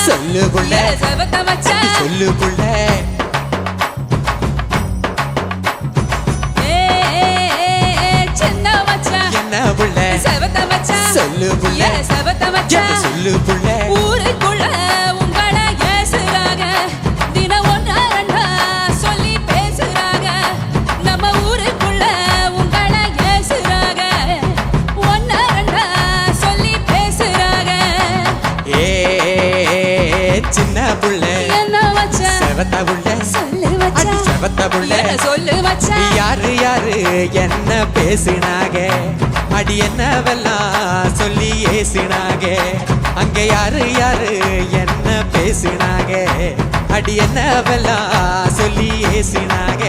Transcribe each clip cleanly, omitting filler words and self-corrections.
சொல்லு புள்ள சொல்லு புள்ள என்ன புள்ள சொல்லு புள்ள சொல்லு புள்ள ஊருக்குள்ள உங்களை ஏசுறாங்க தினம் ஒன்றா ரெண்டா சொல்லி பேசுறாங்க நம்ம ஊருக்குள்ள உங்களை ஏசுறாங்க ஒன்றா ரெண்டா சொல்லி பேசுறாங்க சின்ன புள்ள என்ன மச்சா செவத்த புள்ள சொல்லு மச்சா செவத்த புள்ள சொல்லு மச்சா யாரு யாரு என்ன பேசினாக அடி என்னவெல்லாம் சொல்லி ஏசினாக அங்க யாரு யாரு என்ன பேசினாக அடி என்னவெல்லாம் சொல்லி ஏசினாக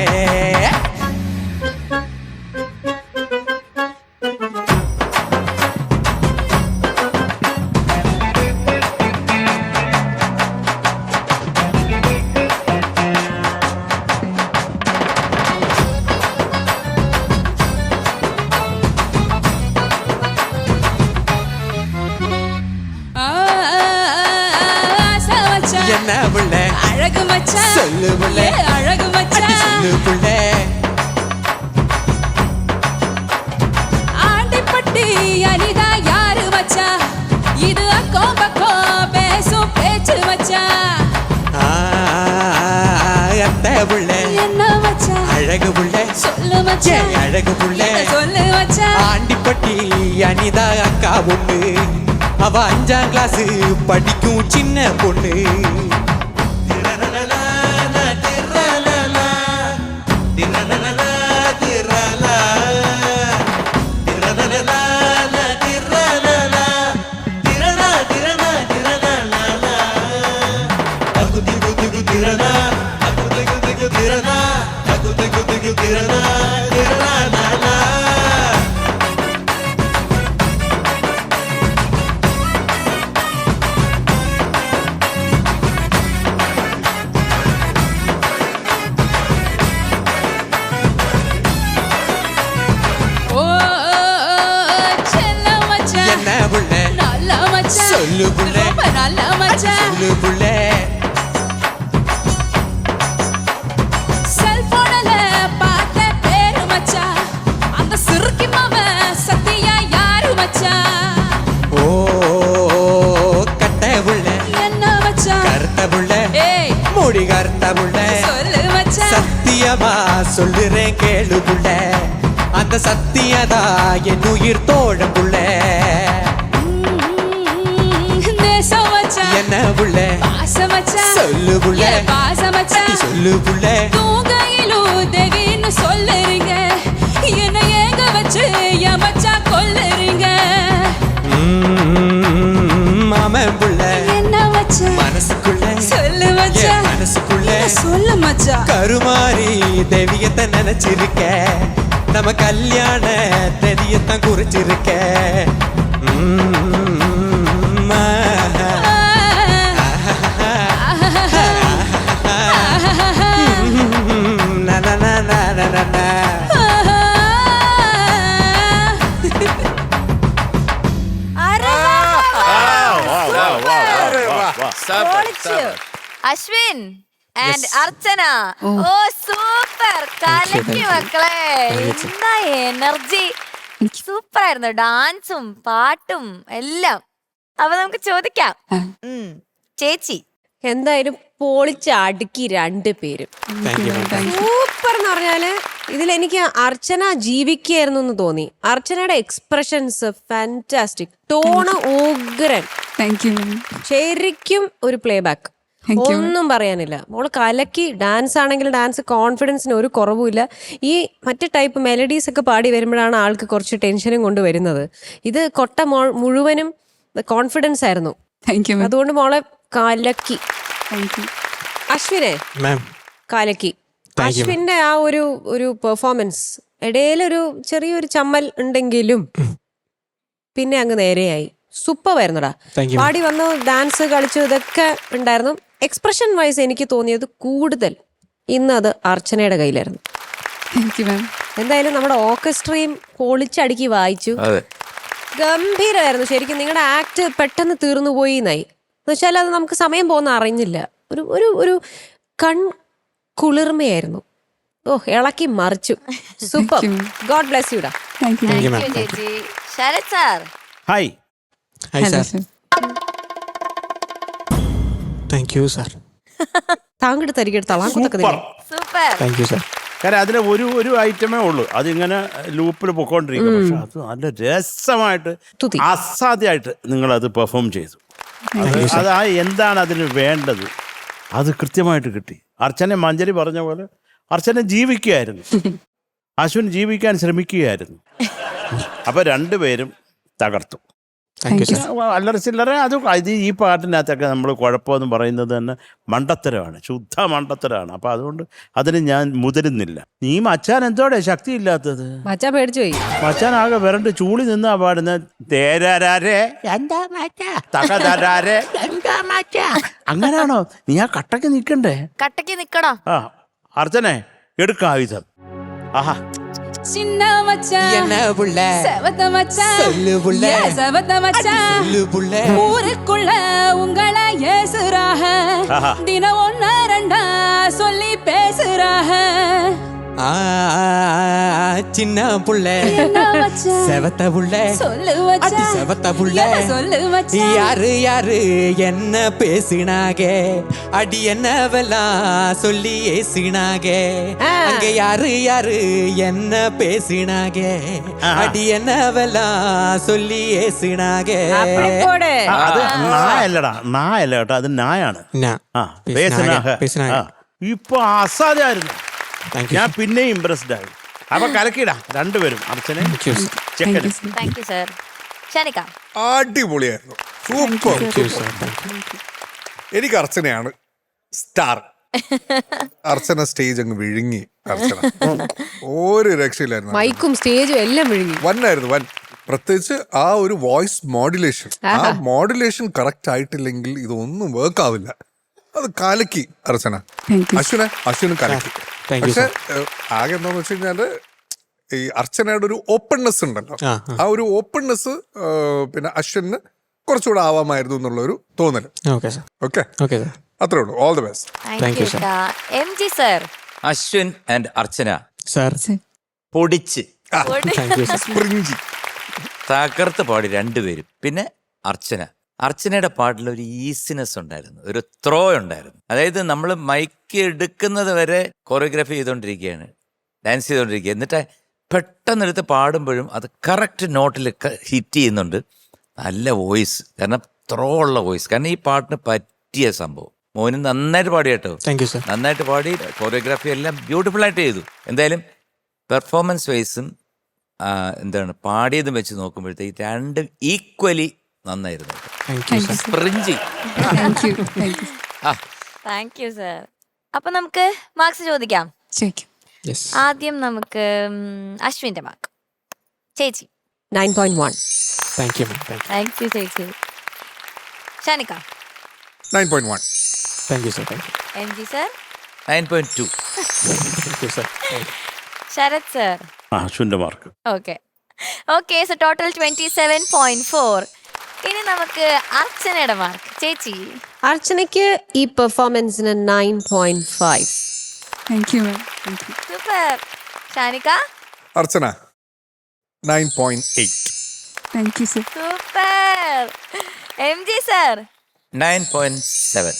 என்ன புள்ள அழகு மச்சா சொல்லு புள்ள அழகு மச்சா சொல்லு புள்ள ஆண்டிப்பட்டி அனிதா யாரு மச்சா இது அக்கம் பக்கம் பேசும் பேச்சு மச்சா அத்தை புள்ள என்ன மச்சா அழகு புள்ள சொல்லு மச்சா அழகு புள்ள சொல்லு மச்சா ஆண்டிப்பட்டி அனிதா அக்கா பொண்ணு அவ 5ஆம் கிளாஸ் படிக்கும் சின்ன பொண்ணு சொல்லு புள்ள நல்ல மச்சா சொல்லு புள்ள செல்போன்ல பார்த்த பேரு மச்சா அந்த சிறுக்கி மாம சத்தியா யாரு மச்சா ஓ கட்ட புள்ள என்ன மச்சா கருத்த புள்ள ஏய் முடி கருத்த புள்ள சொல்லு மச்சா சத்தியமா சொல்லுறேன் கேளு புள்ள அந்த சத்தியதா என் உயிர் தோழ புள்ள என்ன புள்ள பாசமச்சா சொல்லு புள்ள பாசமச்சா சொல்லு புள்ள தூங்கையிலும் தேவின்னு சொல்லுறீங்க என்ன ஏங்க வச்சு என் மச்சா கொல்லுறீங்க மாமன் புள்ள என்ன மச்சா மனசுக்குள்ள சொல்லு மச்சா மனசுக்குள்ள சொல்லு மச்சா கருமாரி தெய்வத்தை நினைச்சிருக்க நம்ம கல்யாண தெரியத்தான் குறிச்சிருக்க അശ്വിൻ ആൻഡ് അർച്ചന ഓ സൂപ്പർ കലക്കി മക്കളെ എന്താ എനർജി സൂപ്പർ ആയിരുന്നു ഡാൻസും പാട്ടും എല്ലാം അപ്പൊ നമുക്ക് ചോദിക്കാം ചേച്ചി എന്തായാലും പൊളിച്ച് അടുക്കി രണ്ടുപേരും സൂപ്പർ എന്ന് പറഞ്ഞാല് ഇതിലെനിക്ക് അർച്ചന ജീവിക്കായിരുന്നു എന്ന് തോന്നി. അർച്ചനയുടെ എക്സ്പ്രഷൻസ് ഫാന്റാസ്റ്റിക്, ടോണ് ഉഗ്രൻ. ശരിക്കും ഒരു പ്ലേ ബാക്ക്, ഒന്നും പറയാനില്ല. മോള് കലക്കി. ഡാൻസ് ആണെങ്കിൽ ഡാൻസ് കോൺഫിഡൻസിന് ഒരു കുറവുമില്ല. ഈ മറ്റു ടൈപ്പ് മെലഡീസ് ഒക്കെ പാടി വരുമ്പോഴാണ് ആൾക്ക് കുറച്ച് ടെൻഷനും കൊണ്ട് വരുന്നത്. ഇത് കൊട്ട മുഴുവനും കോൺഫിഡൻസ് ആയിരുന്നു. അതുകൊണ്ട് മോളെ കലക്കി. അശ്വിനെ മാം കാലക്കി. Thank you, അശ്വിന്റെ ആ ഒരു പെർഫോമൻസ് ഇടയിലൊരു ചെറിയൊരു ചമ്മൽ ഉണ്ടെങ്കിലും പിന്നെ അങ്ങ് നേരെയായി. സൂപ്പറായിരുന്നുടാ. Thank you, പാടി വന്നു, ഡാൻസ് കളിച്ചു, ഇതൊക്കെ ഉണ്ടായിരുന്നു. എക്സ്പ്രഷൻ വൈസ് എനിക്ക് തോന്നിയത് കൂടുതൽ ഇന്ന് അത് അർച്ചനയുടെ കയ്യിലായിരുന്നു. എന്തായാലും നമ്മുടെ ഓർക്കസ്ട്രയും പൊളിച്ചടുക്കി വായിച്ചു. ഗംഭീരമായിരുന്നു ശരിക്കും. നിങ്ങളുടെ ആക്ട് പെട്ടെന്ന് തീർന്നു പോയി എന്നായി. എന്ന് വെച്ചാൽ അത് നമുക്ക് സമയം പോകുന്ന അറിഞ്ഞില്ല. ഒരു ഒരു ഒരു കൺ കുളിർമയായിരുന്നു. ഓ, ഇളക്കി മറിച്ചു. സൂപ്പർ. ഗോഡ് ബ്ലെസ് യുടാ. Thank you, you, ma'am. ചേച്ചി. Sarath sir. Hi. Hi sir. Thank you sir. താങ്കട് തരികെടുത്താളാം super. Super. Thank you sir. കാരണം അതിന് ഒരു ഐറ്റമേ ഉള്ളൂ, അതിങ്ങനെ ലൂപ്പിൽ പൊക്കോണ്ടിരിക്കും. പക്ഷെ അത് നല്ല രസമായിട്ട് തുതി. അസാധ്യമായിട്ട് നിങ്ങളത് പെർഫോം ചെയ്തു. അത് ആ എന്താണ് അതിന് വേണ്ടത് അത് കൃത്യമായിട്ട് കിട്ടി. അർച്ചന മഞ്ജരി പറഞ്ഞ പോലെ അർച്ചന ജീവിക്കുകയായിരുന്നു, അശ്വിൻ ജീവിക്കാൻ ശ്രമിക്കുകയായിരുന്നു. അപ്പൊ രണ്ടുപേരും തകർത്തു. Thank you sir. അല്ലറ ചില്ലറ അത് ഈ പാട്ടിനകത്തൊക്കെ നമ്മൾ കുഴപ്പമെന്ന് പറയുന്നത് തന്നെ മണ്ടത്തരമാണ്, ശുദ്ധ മണ്ടത്തരമാണ്. അപ്പൊ അതുകൊണ്ട് അതിന് ഞാൻ മുതിരുന്നില്ല. നീ മച്ചാൻ എന്തോടെ ശക്തിയില്ലാത്തത്? മച്ചാ പേടിച്ചു പോയി. മച്ചാൻ ആകെ വിരണ്ട് ചൂളി നിന്നാ പാടുന്ന തേരാരേ എന്താ മാറ്റാ തകതാരേ എന്താ മാറ്റാ. അങ്ങനാണോ? നീ ആ കട്ടക്ക് നിക്കണ്ടേ? കട്ടക്ക് നിക്കണോ? ആ അർച്ചനെ എടുക്ക ആയുധം. ആഹാ, சின்ன மச்சான் என்ன புள்ள செவத்த மச்சான் சொல்லு புள்ள ஏன் செவத்த மச்சான் சொல்லு புள்ள ஊருக்குள்ள உங்களை ஏசுறாக ஆஹா. தினம் ஒன்னா ரெண்டா சொல்லி பேசுறாக ஆ, சின்ன புள்ள என்ன மச்சான் செவத்த புள்ள சொல்லு அடி மச்சான் செவத்த புள்ள என்ன சொல்லு மச்சான் யாரு யாரு என்ன பேசினாக அடி என்னவெல்லாம் சொல்லி ஏசினாக அங்க யாரு யாரு என்ன பேசினாக அடி என்னவெல்லாம் சொல்லி ஏசினாக പോടെ. അത് നായല്ലടാ, നായല്ല കേട്ടോ, അത് നായാണ്. ആ പേസിനാഹ. ആ, ഇപ്പൊ അസാധ്യമായിരുന്നു. ഞാൻ പിന്നെയും ഇംപ്രസ്ഡ് ആയി. അപ്പൊ കലക്കിടാ രണ്ടുപേരും. അർച്ചനെ ചെക്കൻ. Thank you sir. ഷാനിക്ക. അടിപൊളിയായിരുന്നു, സൂപ്പർ. എനിക്ക് അർച്ചനയാണ് സ്റ്റാർ. അർച്ചന സ്റ്റേജ് അങ്ങ് വിഴുങ്ങി. അർച്ചന ഒരു രക്ഷയില്ലായിരുന്നു. മൈക്കും സ്റ്റേജും എല്ലാം വിഴുങ്ങി. വന്നായിരുന്നു വൻ. പ്രത്യേകിച്ച് ആ ഒരു വോയിസ് മോഡുലേഷൻ, ആ മോഡുലേഷൻ കറക്റ്റ് ആയിട്ടില്ലെങ്കിൽ ഇതൊന്നും വർക്ക് ആവില്ല. അത് കലക്കി അർച്ചന. അശ്വിനും കലക്കി. പക്ഷെ ആകെ എന്താന്ന് വെച്ച് കഴിഞ്ഞാല് ഈ അർച്ചനയുടെ ഒരു ഓപ്പൺനെസ് ഉണ്ടല്ലോ, ആ ഒരു ഓപ്പൺനെസ് പിന്നെ അശ്വിന് കുറച്ചുകൂടെ ആവാമായിരുന്നു എന്നുള്ള ഒരു തോന്നല്. Okay sir. Okay, okay sir. അത്രേ ഉള്ളൂ. All the best. Thank you M G sir. Ashwin and Archana sir പൊടിച്ച് താങ്ക് യു സാർ. സ്പ്രിഞ്ചി തകർത്ത് പാടി രണ്ടുപേരും. പിന്നെ അർച്ചനയുടെ പാട്ടിൽ ഒരു ഈസിനെസ് ഉണ്ടായിരുന്നു, ഒരു ത്രോ ഉണ്ടായിരുന്നു. അതായത് നമ്മൾ മൈക്ക് എടുക്കുന്നത് വരെ കൊറിയോഗ്രാഫി ചെയ്തുകൊണ്ടിരിക്കുകയാണ്, ഡാൻസ് ചെയ്തുകൊണ്ടിരിക്കുക. എന്നിട്ട് പെട്ടെന്ന് എടുത്ത് പാടുമ്പോഴും അത് കറക്റ്റ് നോട്ടിൽ ഹിറ്റ് ചെയ്യുന്നുണ്ട്. നല്ല വോയിസ്, കാരണം ത്രോ ഉള്ള വോയിസ്. കാരണം ഈ പാട്ടിന് പറ്റിയ സംഭവം. മോന് നന്നായിട്ട് പാടി കേട്ടോ, താങ്ക് യു സാർ. നന്നായിട്ട് പാടി. കൊറിയോഗ്രാഫി എല്ലാം ബ്യൂട്ടിഫുൾ ആയിട്ട് ചെയ്തു. എന്തായാലും പെർഫോമൻസ് വൈസും എന്താണ് പാടിയതും വെച്ച് നോക്കുമ്പോഴത്തേക്ക് രണ്ടും ഈക്വലി നന്നായിരുന്നു. Thank you sir. സ്പ്രിഞ്ചി. Thank you sir. അപ്പൊ നമുക്ക് മാർക്സ് ചോദിക്കാം. യെസ്. ആദ്യം നമുക്ക് അശ്വിന്റെ മാർക്ക്. ചേച്ചി. 9.1. Thank you ma'am. Thank thank you ചേച്ചി. Shanika. 9.1. Thank you sir. Thank you. M G sir. 9.2. Thank you sir. Sarath sir. അശ്വിന്റെ mark. Okay okay. So total 27.4. ഇനി നമുക്ക് അർച്ചനയുടെ മാർക്ക്. ചേച്ചി. അർച്ചനയ്ക്ക് ഈ പെർഫോമൻസിന് 9.5. Super. Shanika. Archana 9.8. Super. M G sir. 9.7.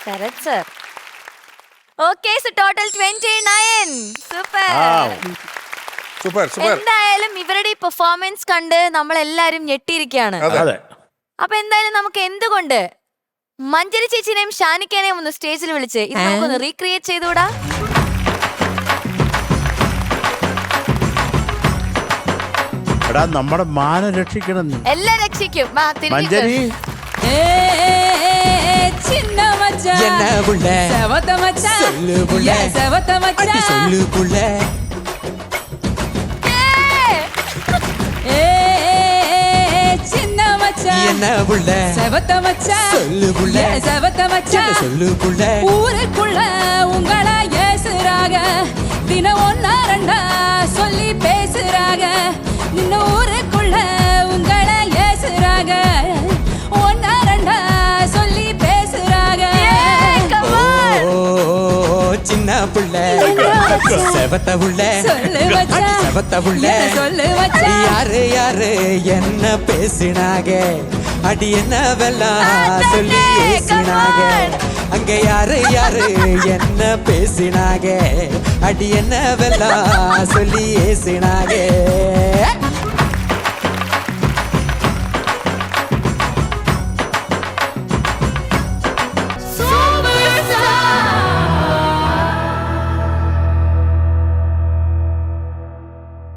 Sarath sir. Okay. So total 29. Super. Super super. എന്തായാലും ഇവരുടെ ഈ പെർഫോമൻസ് കണ്ട് നമ്മൾ എല്ലാരും ഞെട്ടിയിരിക്കുകയാണ്. അതെ. അപ്പൊ എന്തായാലും നമുക്ക് എന്തുകൊണ്ട് മഞ്ജരി ചേച്ചിനെയും ഷാനിക്കേനെയും ഒന്ന് സ്റ്റേജിൽ വിളിച്ച് ഇത് നമുക്കൊന്ന് റീക്രിയേറ്റ് ചെയ്തുകൂടാ? എടാ നമ്മുടെ മാനം രക്ഷിക്കണം നീ. എല്ലാം രക്ഷിക്കും. മഞ്ജരി ഏ சின்ன மச்சான் என்ன புள்ள? செவத்த மச்சான் சொல்லு புள்ள. ஏன் செவத்த அடி மச்சான் சொல்லு புள்ள. ஏ சின்ன மச்சான் என்ன புள்ள? செவத்த மச்சான் சொல்லு புள்ள. ஏன் செவத்த என்ன மச்சான் சொல்லு புள்ள. ஊருக்குள்ள உங்கள ஏசுறாக தினம் ஒன்னா ரெண்டா சொல்லி பேசுறாக நின்ன ஊருக்குள்ள உங்கள ஏசுறாக ஒன்னா ரெண்டா சொல்லி பேசுறாக ஓ, சின்ன புள்ள செவத்த புள்ள சொல்லு அடி மச்சான் செவத்த புள்ள என்ன சொல்லு அடி மச்சான் யாரு யாரு என்ன பேசினாக அடி என்ன வெல்லாம் சொல்லி ஏசினாக அங்க யாரு யாரு என்ன பேசினாக அடி என்ன வெல்லாம் சொல்லி ஏசினாக